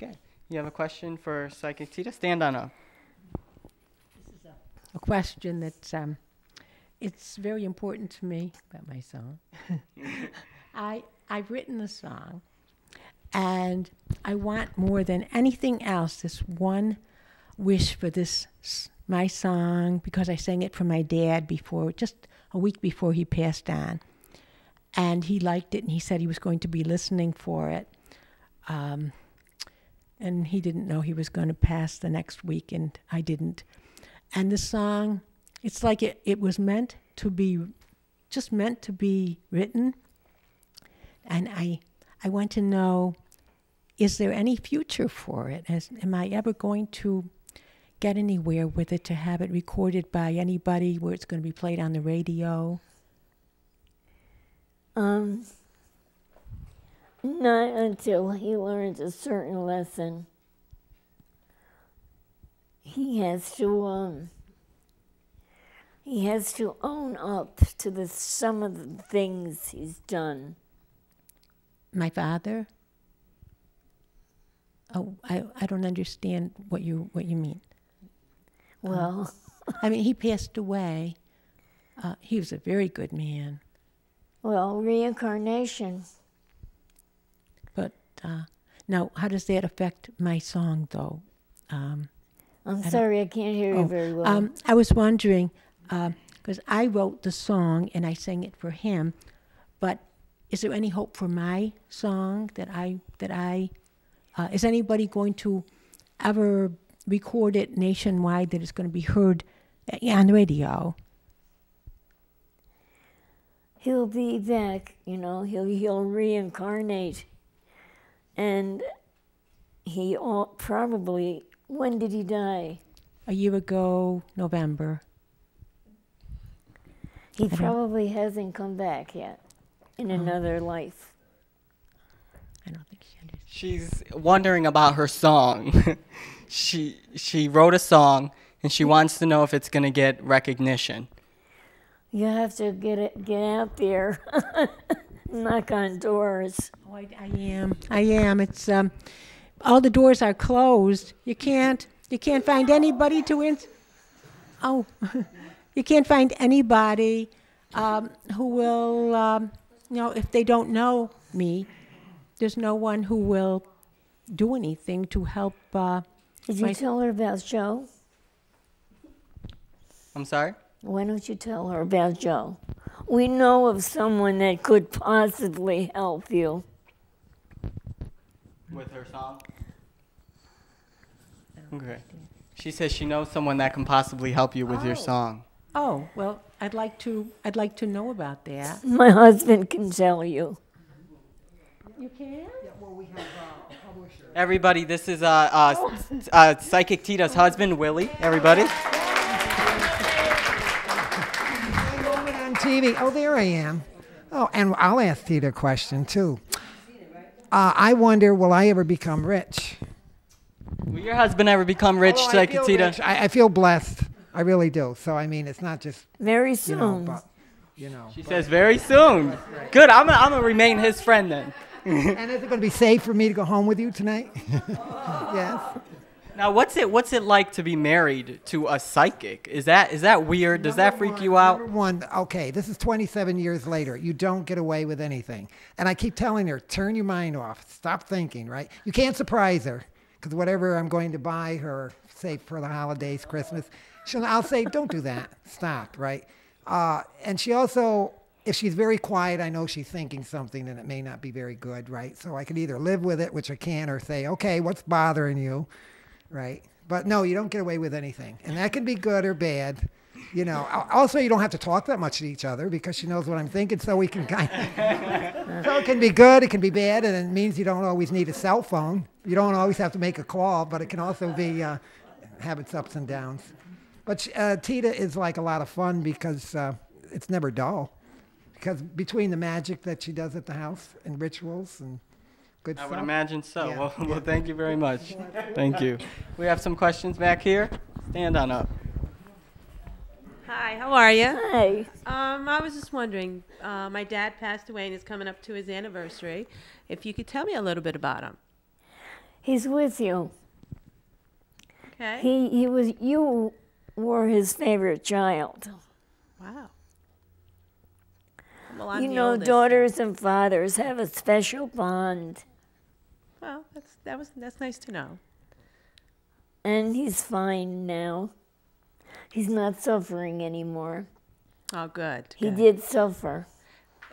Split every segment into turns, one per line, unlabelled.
Okay. You have a question for Psychic Tita? Stand on up.
This is a question that's it's very important to me about my song. I've written the song, and I want more than anything else this one wish for this my song, because I sang it for my dad before, just a week before he passed on, and he liked it, and he said he was going to be listening for it. And he didn't know he was going to pass the next week, and I didn't. And the song, it's like it was meant to be, just meant to be written. And I want to know, is there any future for it? Am I ever going to get anywhere with it, to have it recorded by anybody, where it's going to be played on the radio?
Not until he learns a certain lesson. He has to own up to some of the things he's done.
My father? Oh, I don't understand what you mean.
Well,
I mean, he passed away. He was a very good man.
Well, reincarnation.
But now, how does that affect my song, though?
I'm sorry, I can't hear you very well.
I was wondering, because I wrote the song and I sang it for him, but is there any hope for my song that I is anybody going to ever record it nationwide, that it's going to be heard on the radio?
He'll be back, he'll reincarnate. And he probably, when did he die?
A year ago, November.
He probably hasn't come back yet in another life.
I don't think she understands.
She's wondering about her song. She wrote a song, and she wants to know if it's going to get recognition.
You have to get out there, knock on doors.
Oh, I am. It's all the doors are closed. You can't find anybody to you can't find anybody who will, if they don't know me, there's no one who will do anything to help.
Did you tell her about Joe?
I'm sorry?
Why don't you tell her about Joe? We know of someone that could possibly help you.
With her song? Okay. She says she knows someone that can possibly help you with your song.
Oh, well, I'd like to know about that.
My husband can tell you.
You can?
Yeah, well, we have a publisher.
Everybody, this is Psychic Tita's husband, Willie. Everybody.
On TV. Oh, there I am. Oh, and I'll ask Tita a question, too. I wonder, will I ever become rich?
Will your husband ever become rich, Psychic Tita?
I feel blessed. I really do. So, I mean, it's not just...
Very soon.
She says very soon. Good. I'm gonna remain his friend then.
And is it going to be safe for me to go home with you tonight? Yes.
Now, what's it like to be married to a psychic? Is that weird? Does that freak you out?
Number one, okay, this is 27 years later. You don't get away with anything. And I keep telling her, turn your mind off. Stop thinking, right? You can't surprise her, because whatever I'm going to buy her, say for the holidays, Christmas, I'll say, don't do that. Stop, right? And she also, if she's very quiet, I know she's thinking something and it may not be very good, right? So I could either live with it, which I can, or say, okay, what's bothering you, right? But no, you don't get away with anything. And that can be good or bad. Also, you don't have to talk that much to each other because she knows what I'm thinking, so we can kind of... So it can be good, it can be bad, and it means you don't always need a cell phone. You don't always have to make a call, but it can also be have its ups and downs. But Tita is like a lot of fun because it's never dull. Because between the magic that she does at the house and rituals and good stuff.
I would imagine so.
Yeah.
Well, thank you very much. Thank you. We have some questions back here. Stand on up.
Hi, how are you?
Hi.
I was just wondering, my dad passed away and it's coming up to his anniversary. If you could tell me a little bit about him.
He's with you.
Okay.
He was. You were his favorite child.
Wow. Well, I'm
You
the
know,
oldest,
daughters and fathers have a special bond,
Well, that's nice to know.
and he's fine now. He's not suffering anymore.
Oh, good.
He
good.
did suffer.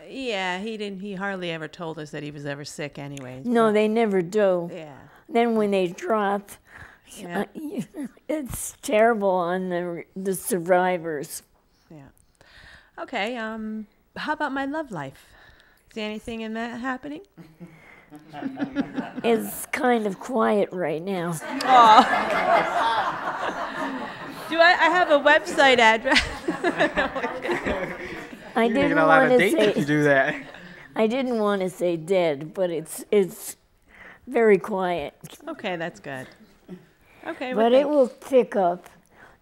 Yeah, he didn't. He hardly ever told us that he was ever sick, anyways.
No, they never do.
Yeah.
Then when they drop,
Yeah.
it's terrible on the survivors.
Yeah. Okay. How about my love life? Is there anything in that happening?
It's kind of quiet right now.
Do I have a website address?
I
You're gonna
didn't
get a lot
want
of
to
dates if you
say.
do that.
I didn't want to say dead, but it's very quiet.
Okay, that's good. Okay.
But it will pick up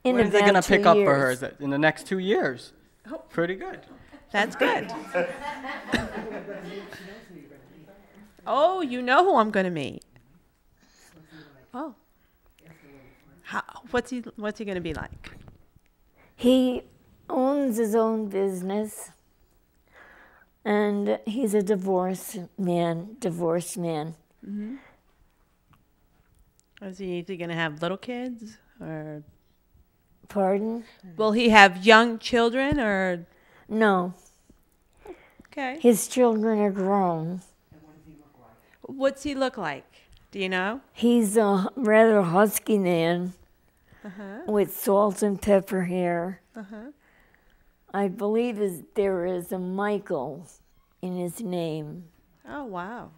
in
When is
about
it gonna
2
pick up for
years.
her? Is it in the next 2 years?
Oh.
Pretty good.
That's good. Oh, you know who I'm going to meet. Oh. What's he going to be like?
He owns his own business, and he's a divorced man.
Is he going to have little kids, or
Pardon?
will he have young children, or
No,
okay?
his children are grown.
What's he look like? Do you know?
He's a rather husky man
Uh-huh.
with salt and pepper hair.
Uh-huh.
I believe there is a Michael in his name.
Oh, wow.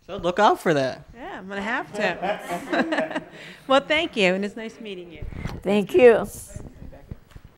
So look out for that.
Yeah, I'm going to have to. Well, thank you, and it's nice meeting you.
Thank you.